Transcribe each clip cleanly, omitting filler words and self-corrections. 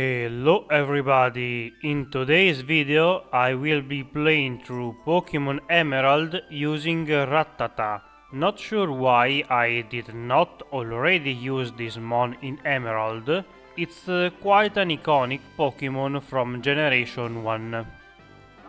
Hello everybody, in today's video I will be playing through Pokemon Emerald using Rattata. Not sure why I did not already use this mon in Emerald. It's quite an iconic Pokemon from Generation 1.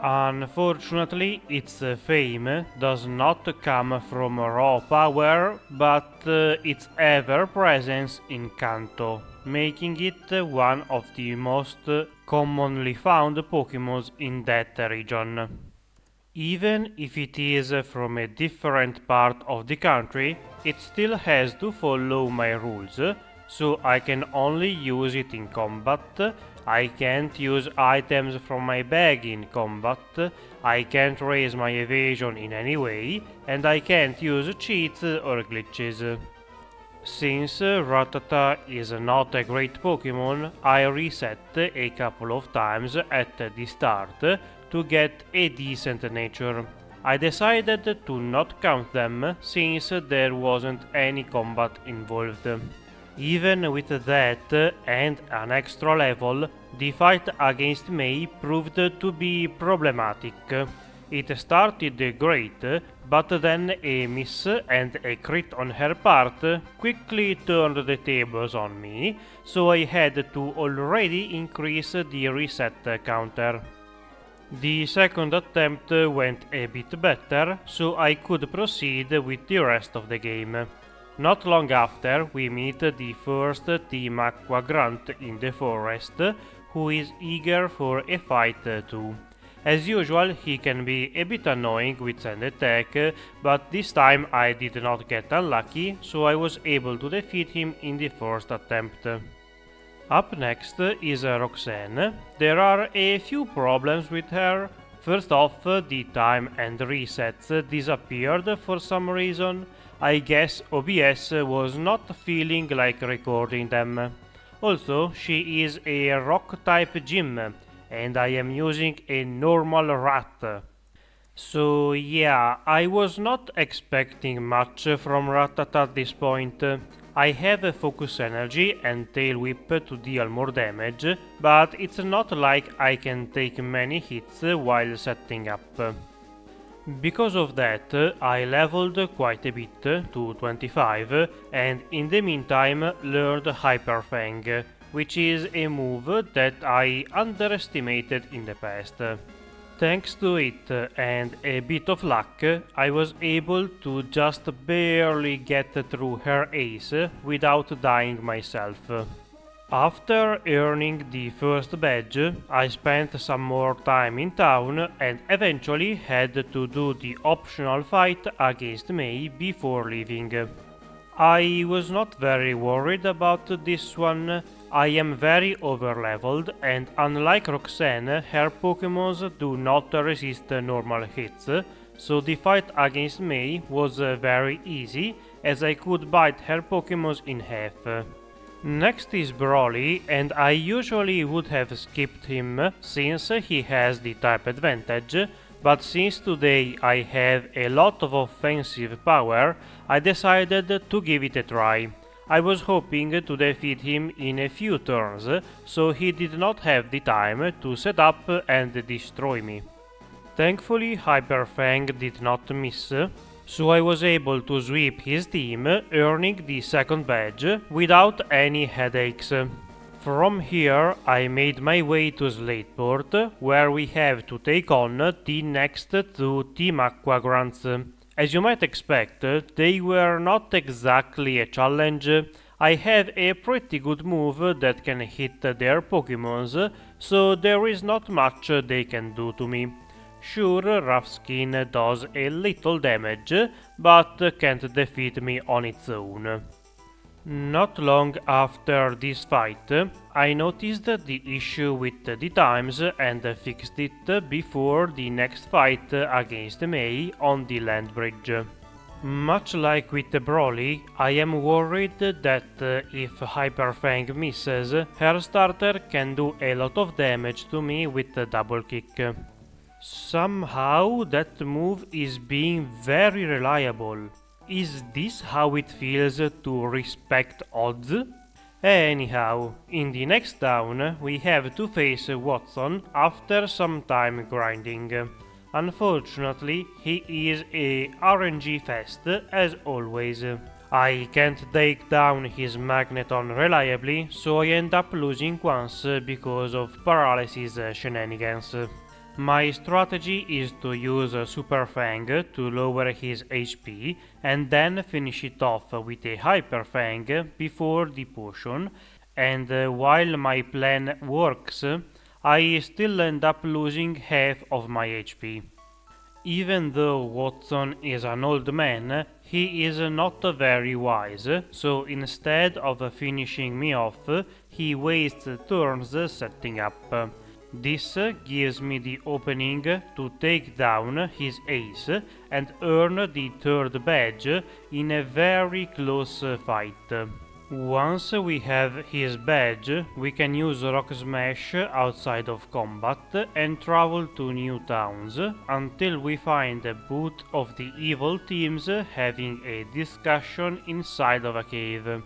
Unfortunately, its fame does not come from raw power, but its ever-presence in Kanto, making it one of the most commonly found Pokémon in that region. Even if it is from a different part of the country, it still has to follow my rules, so I can only use it in combat. I can't use items from my bag in combat, I can't raise my evasion in any way, and I can't use cheats or glitches. Since Rattata is not a great Pokemon, I reset a couple of times at the start to get a decent nature. I decided to not count them since there wasn't any combat involved. Even with that and an extra level, the fight against Mei proved to be problematic. It started great, but then a miss and a crit on her part quickly turned the tables on me, so I had to already increase the reset counter. The second attempt went a bit better, so I could proceed with the rest of the game. Not long after, we meet the first Team Aqua Grunt in the forest, who is eager for a fight too. As usual, he can be a bit annoying with sand attack, but this time I did not get unlucky, so I was able to defeat him in the first attempt. Up next is Roxanne. There are a few problems with her. First off, the time and resets disappeared for some reason. I guess OBS was not feeling like recording them. Also, she is a rock-type gym, and I am using a normal rat. So yeah, I was not expecting much from Rattata at this point. I have a focus energy and tail whip to deal more damage, but it's not like I can take many hits while setting up. Because of that, I leveled quite a bit to 25 and in the meantime learned Hyper Fang, which is a move that I underestimated in the past. Thanks to it and a bit of luck, I was able to just barely get through her ace without dying myself. After earning the first badge, I spent some more time in town and eventually had to do the optional fight against Mei before leaving. I was not very worried about this one. I am very overleveled and unlike Roxanne, her Pokémons do not resist normal hits, so the fight against Mei was very easy as I could bite her Pokémons in half. Next is Brawly, and I usually would have skipped him since he has the type advantage, but since today I have a lot of offensive power, I decided to give it a try. I was hoping to defeat him in a few turns, so he did not have the time to set up and destroy me. Thankfully, Hyper Fang did not miss, so I was able to sweep his team, earning the second badge without any headaches. From here, I made my way to Slateport, where we have to take on the next two Team Aqua Grunts. As you might expect, they were not exactly a challenge. I have a pretty good move that can hit their Pokémons, so there is not much they can do to me. Sure, Rough Skin does a little damage, but can't defeat me on its own. Not long after this fight, I noticed the issue with the times and fixed it before the next fight against Mei on the land bridge. Much like with Brawly, I am worried that if Hyper Fang misses, her starter can do a lot of damage to me with double kick. Somehow that move is being very reliable. Is this how it feels to respect odds? Anyhow, in the next down, we have to face Watson after some time grinding. Unfortunately, he is a RNG fest as always. I can't take down his magneton reliably, so I end up losing once because of paralysis shenanigans. My strategy is to use Super Fang to lower his HP and then finish it off with a Hyper Fang before the potion, and while my plan works, I still end up losing half of my HP. Even though Watson is an old man, he is not very wise, so instead of finishing me off, he wastes turns setting up. This gives me the opening to take down his ace and earn the third badge in a very close fight. Once we have his badge, we can use Rock Smash outside of combat and travel to new towns until we find both of the evil teams having a discussion inside of a cave.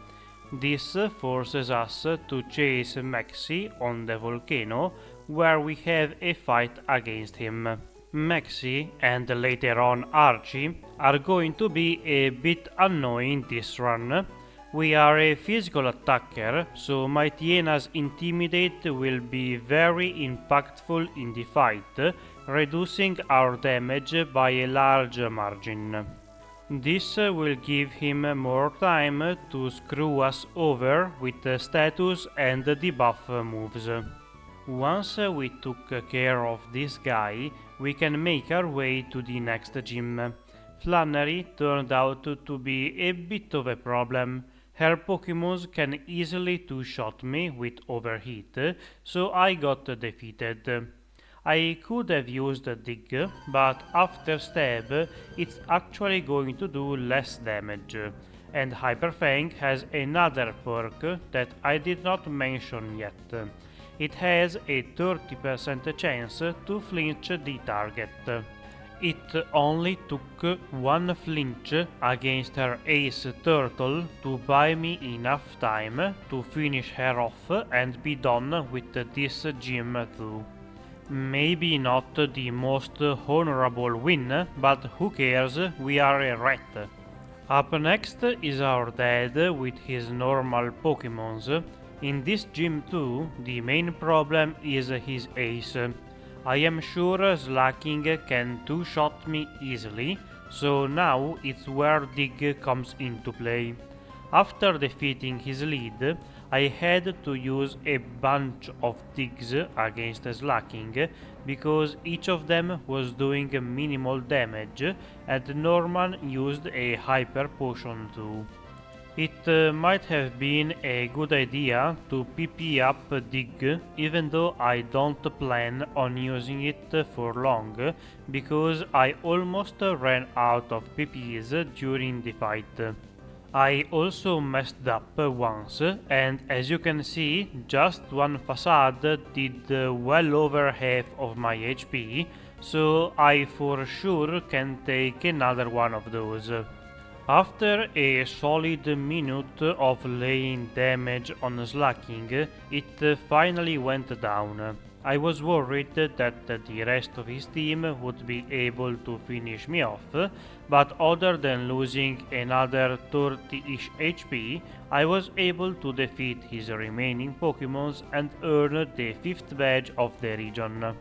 This forces us to chase Maxi on the volcano, where we have a fight against him. Maxi and later on Archie are going to be a bit annoying this run. We are a physical attacker, so Miltank's Intimidate will be very impactful in the fight, reducing our damage by a large margin. This will give him more time to screw us over with status and debuff moves. Once we took care of this guy, we can make our way to the next gym. Flannery turned out to be a bit of a problem. Her Pokémons can easily two-shot me with Overheat, so I got defeated. I could have used Dig, but after Stab it's actually going to do less damage, and Hyper Fang has another perk that I did not mention yet. It has a 30% chance to flinch the target. It only took one flinch against her Ace Turtle to buy me enough time to finish her off and be done with this gym too. Maybe not the most honorable win, but who cares, we are a rat. Up next is our dad with his normal Pokémons. In this gym too, the main problem is his Ace. I am sure Slacking can two-shot me easily, so now it's where Dig comes into play. After defeating his lead, I had to use a bunch of Digs against Slacking because each of them was doing minimal damage and Norman used a Hyper Potion too. It might have been a good idea to PP up Dig, even though I don't plan on using it for long, because I almost ran out of PPs during the fight. I also messed up once, and as you can see, just one facade did well over half of my HP, so I for sure can take another one of those. After a solid minute of laying damage on Slacking, it finally went down. I was worried that the rest of his team would be able to finish me off, but other than losing another 30-ish HP, I was able to defeat his remaining Pokémons and earn the 5th badge of the region.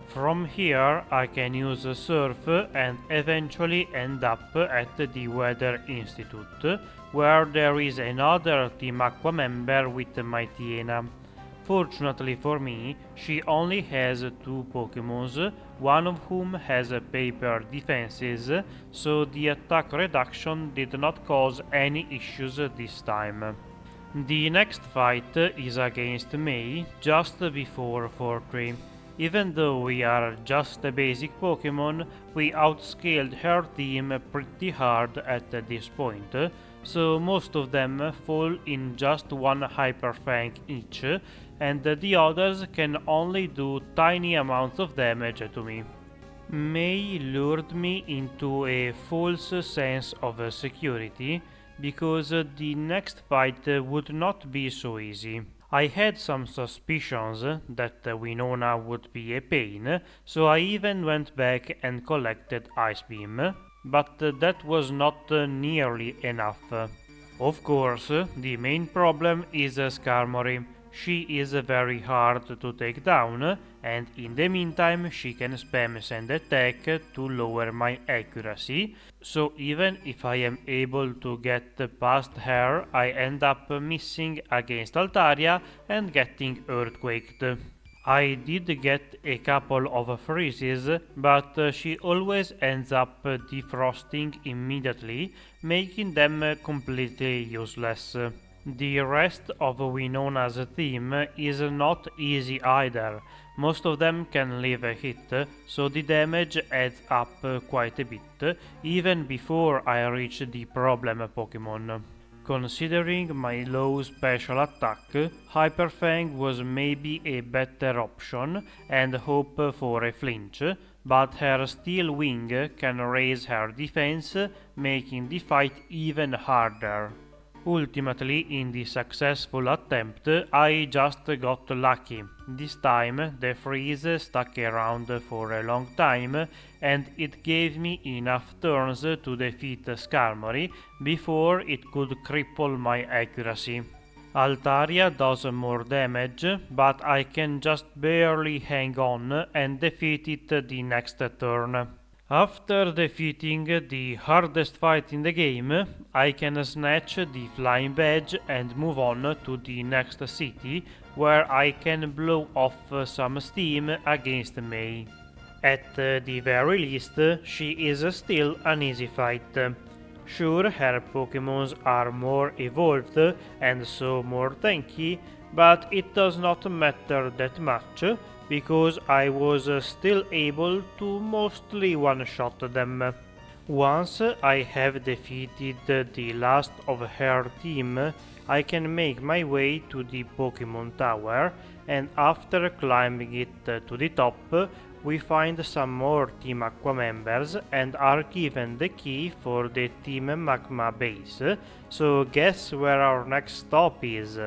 From here I can use Surf and eventually end up at the Weather Institute, where there is another Team Aqua member with Miltank. Fortunately for me, she only has 2 Pokémons, one of whom has paper defenses, so the attack reduction did not cause any issues this time. The next fight is against May, just before Fortree. Even though we are just a basic Pokémon, we outscaled her team pretty hard at this point, so most of them fall in just one Hyper Fang each, and the others can only do tiny amounts of damage to me. May lured me into a false sense of security because the next fight would not be so easy. I had some suspicions that Winona would be a pain, so I even went back and collected Ice Beam, but that was not nearly enough. Of course, the main problem is Skarmory. She is very hard to take down, and in the meantime she can spam sand attack to lower my accuracy, so even if I am able to get past her, I end up missing against Altaria and getting earthquaked. I did get a couple of freezes, but she always ends up defrosting immediately, making them completely useless. The rest of Winona's team is not easy either. Most of them can leave a hit, so the damage adds up quite a bit, even before I reach the problem Pokemon. Considering my low special attack, Hyper Fang was maybe a better option and hope for a flinch, but her Steel Wing can raise her defense, making the fight even harder. Ultimately, in the successful attempt, I just got lucky. This time, the freeze stuck around for a long time, and it gave me enough turns to defeat Skarmory before it could cripple my accuracy. Altaria does more damage, but I can just barely hang on and defeat it the next turn. After defeating the hardest fight in the game, I can snatch the flying badge and move on to the next city, where I can blow off some steam against May. At the very least, she is still an easy fight. Sure, her Pokémons are more evolved and so more tanky, but it does not matter that much, because I was still able to mostly one-shot them. Once I have defeated the last of her team, I can make my way to the Pokémon Tower, and after climbing it to the top, we find some more Team Aqua members and are given the key for the Team Magma base, so guess where our next stop is?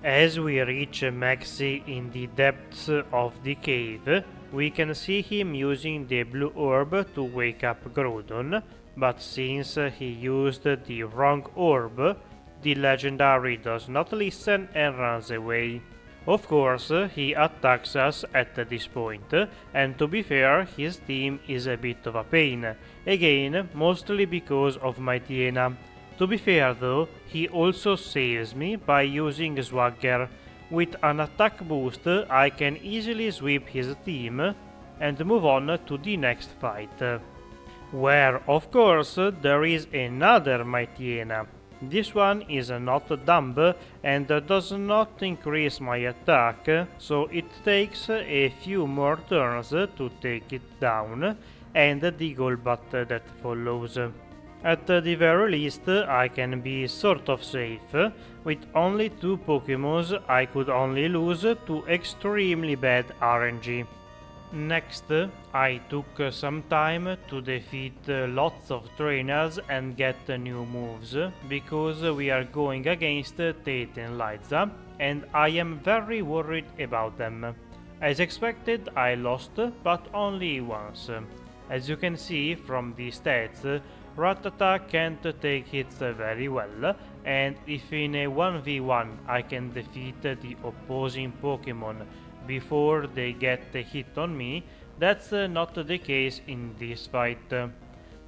As we reach Maxi in the depths of the cave, we can see him using the blue orb to wake up Groudon, but since he used the wrong orb, the legendary does not listen and runs away. Of course, he attacks us at this point, and to be fair, his team is a bit of a pain, again mostly because of my Tiena. To be fair though, he also saves me by using Swagger. With an attack boost, I can easily sweep his team and move on to the next fight, where of course there is another Mightyena. This one is not dumb and does not increase my attack, so it takes a few more turns to take it down, and the Golbat that follows. At the very least, I can be sort of safe. With only 2 Pokémons, I could only lose to extremely bad RNG. Next, I took some time to defeat lots of trainers and get new moves, because we are going against Tate and Liza, and I am very worried about them. As expected, I lost, but only once. As you can see from the stats, Rattata can't take hits very well, and if in a 1v1 I can defeat the opposing Pokémon before they get a hit on me, that's not the case in this fight.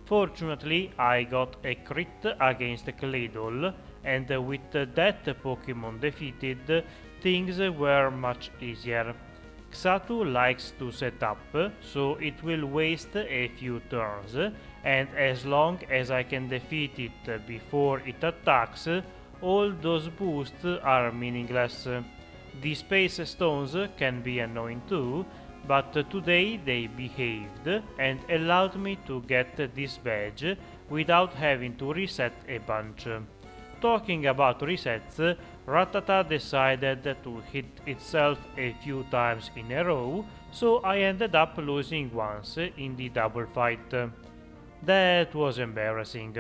Fortunately, I got a crit against Claydol, and with that Pokémon defeated, things were much easier. Xatu likes to set up, so it will waste a few turns, and as long as I can defeat it before it attacks, all those boosts are meaningless. The Space Stones can be annoying too, but today they behaved and allowed me to get this badge without having to reset a bunch. Talking about resets, Rattata decided to hit itself a few times in a row, so I ended up losing once in the double fight. That was embarrassing.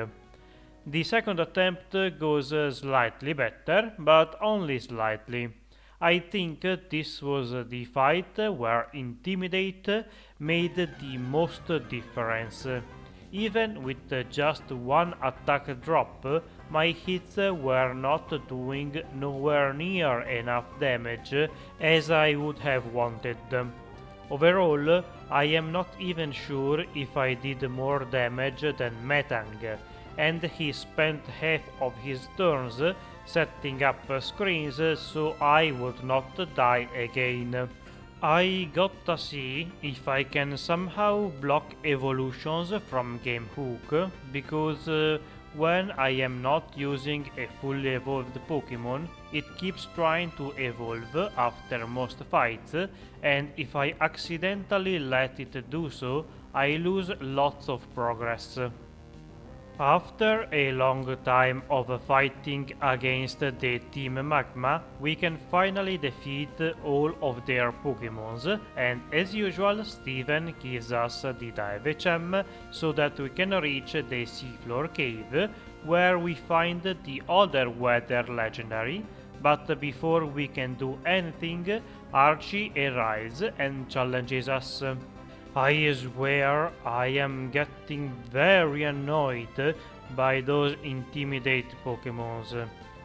The second attempt goes slightly better, but only slightly. I think this was the fight where Intimidate made the most difference. Even with just one attack drop, my hits were not doing nowhere near enough damage as I would have wanted. Overall, I am not even sure if I did more damage than Miltank, and he spent half of his turns setting up screens so I would not die again. I gotta see if I can somehow block evolutions from Game Hook, because when I am not using a fully evolved Pokemon, it keeps trying to evolve after most fights, and if I accidentally let it do so, I lose lots of progress. After a long time of fighting against the Team Magma, we can finally defeat all of their Pokémons, and as usual Steven gives us the Dive Gem so that we can reach the Seafloor Cave, where we find the other Weather Legendary, but before we can do anything, Archie arrives and challenges us. I swear I am getting very annoyed by those Intimidate Pokémons.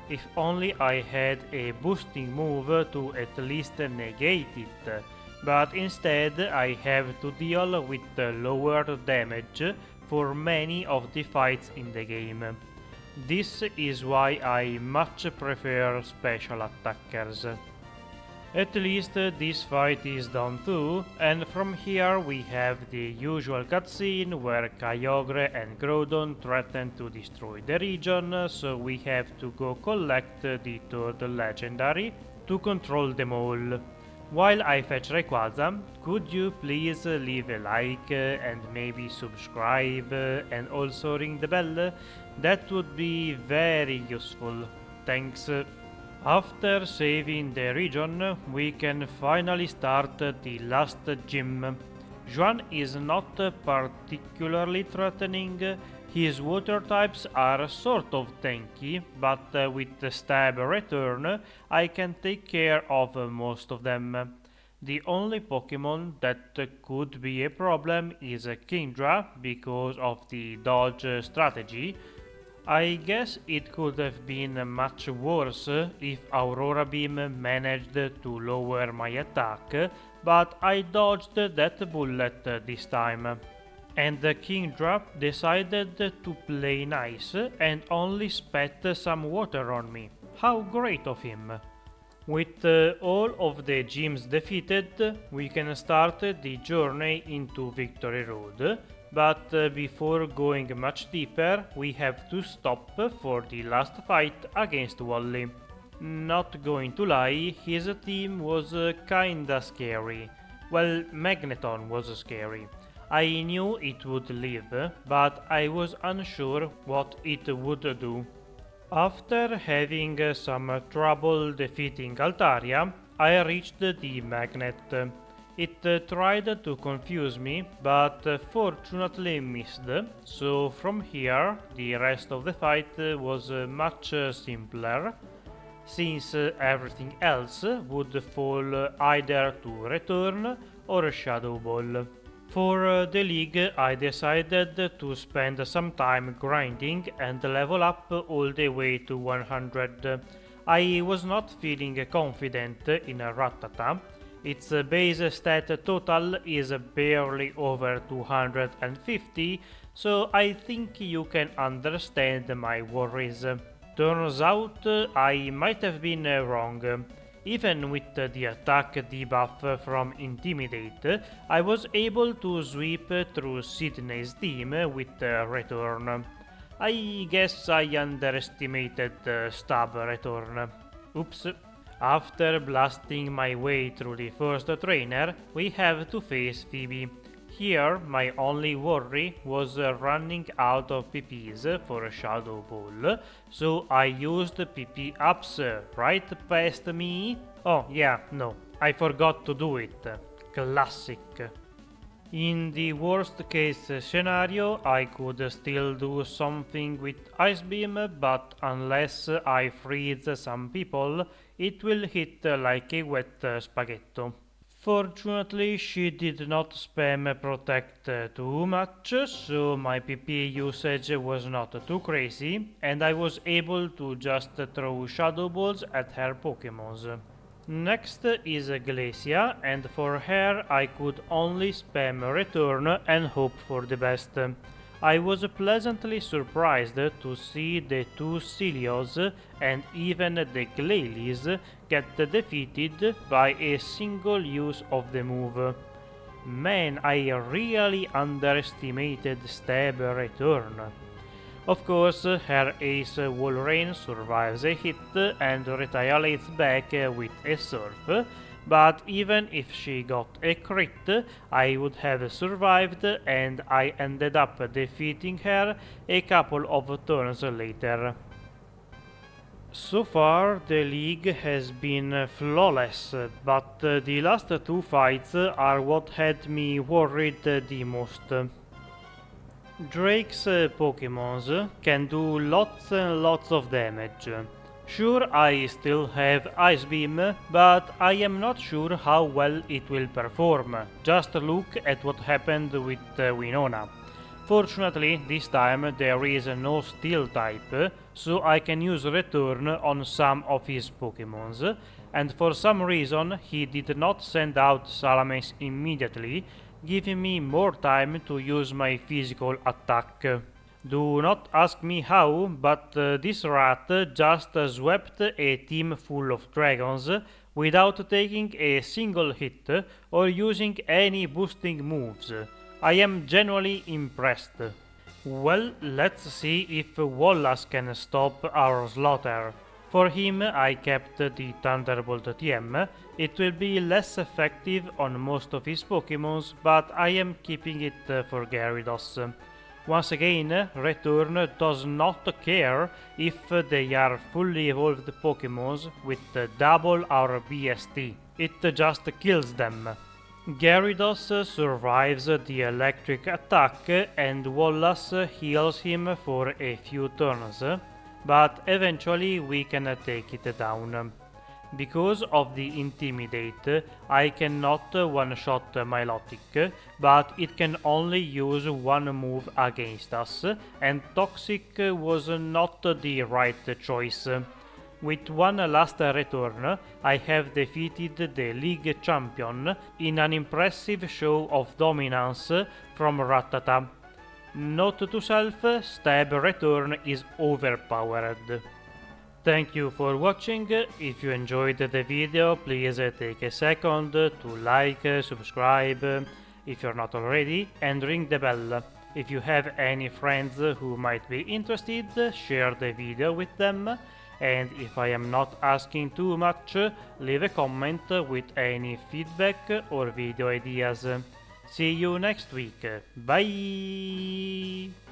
If only I had a boosting move to at least negate it, but instead I have to deal with lower damage for many of the fights in the game. This is why I much prefer special attackers. At least this fight is done too, and from here we have the usual cutscene where Kyogre and Groudon threaten to destroy the region, so we have to go collect the third legendary to control them all. While I fetch Rayquaza, could you please leave a like and maybe subscribe and also ring the bell? That would be very useful. Thanks. After saving the region, we can finally start the last gym. Juan is not particularly threatening. His water types are sort of tanky, but with the stab return, I can take care of most of them. The only Pokemon that could be a problem is Kingdra because of the dodge strategy. I guess it could have been much worse if Aurora Beam managed to lower my attack, but I dodged that bullet this time. And Kingdra decided to play nice and only spat some water on me. How great of him! With all of the gyms defeated, we can start the journey into Victory Road. But before going much deeper, we have to stop for the last fight against Wally. Not going to lie, his team was kinda scary. Well, Magneton was scary. I knew it would live, but I was unsure what it would do. After having some trouble defeating Altaria, I reached the magnet. It tried to confuse me, but fortunately missed, so from here the rest of the fight was much simpler, since everything else would fall either to Return or Shadow Ball. For the league, I decided to spend some time grinding and level up all the way to 100. I was not feeling confident in Rattata. Its base stat total is barely over 250, so I think you can understand my worries. Turns out I might have been wrong. Even with the attack debuff from Intimidate, I was able to sweep through Sidney's team with Return. I guess I underestimated Stab Return. Oops. After blasting my way through the first trainer, we have to face Pheobe. Here, my only worry was running out of PPs for a Shadow Ball, so I used PP ups right past me. Oh yeah, no, I forgot to do it. Classic. In the worst case scenario, I could still do something with Ice Beam, but unless I freeze some people, it will hit like a wet spaghetto. Fortunately, she did not spam Protect too much, so my PP usage was not too crazy, and I was able to just throw Shadow Balls at her Pokémons. Next is Glacia, and for her I could only spam Return and hope for the best. I was pleasantly surprised to see the two Celios and even the Glalis get defeated by a single use of the move. Man, I really underestimated Stab Return. Of course, her ace Wolverine survives a hit and retaliates back with a Surf, but even if she got a crit, I would have survived and I ended up defeating her a couple of turns later. So far, the league has been flawless, but the last two fights are what had me worried the most. Drake's Pokémons can do lots and lots of damage. Sure, I still have Ice Beam, but I am not sure how well it will perform. Just look at what happened with Winona. Fortunately, this time there is no Steel type, so I can use Return on some of his Pokémons, and for some reason he did not send out Salamence immediately, giving me more time to use my physical attack. Do not ask me how, but this rat just swept a team full of dragons without taking a single hit or using any boosting moves. I am genuinely impressed. Well, let's see if Wallace can stop our slaughter. For him, I kept the Thunderbolt TM. It will be less effective on most of his Pokémons, but I am keeping it for Gyarados. Once again, Return does not care if they are fully evolved Pokémons with double our BST. It just kills them. Gyarados survives the electric attack and Wallace heals him for a few turns, but eventually we can take it down. Because of the Intimidate, I cannot one-shot Milotic, but it can only use one move against us, and Toxic was not the right choice. With one last return, I have defeated the league champion in an impressive show of dominance from Rattata. Note to self, Stab Return is overpowered. Thank you for watching. If you enjoyed the video, please take a second to like, subscribe if you're not already, and ring the bell. If you have any friends who might be interested, share the video with them. And if I am not asking too much, leave a comment with any feedback or video ideas. See you next week. Bye!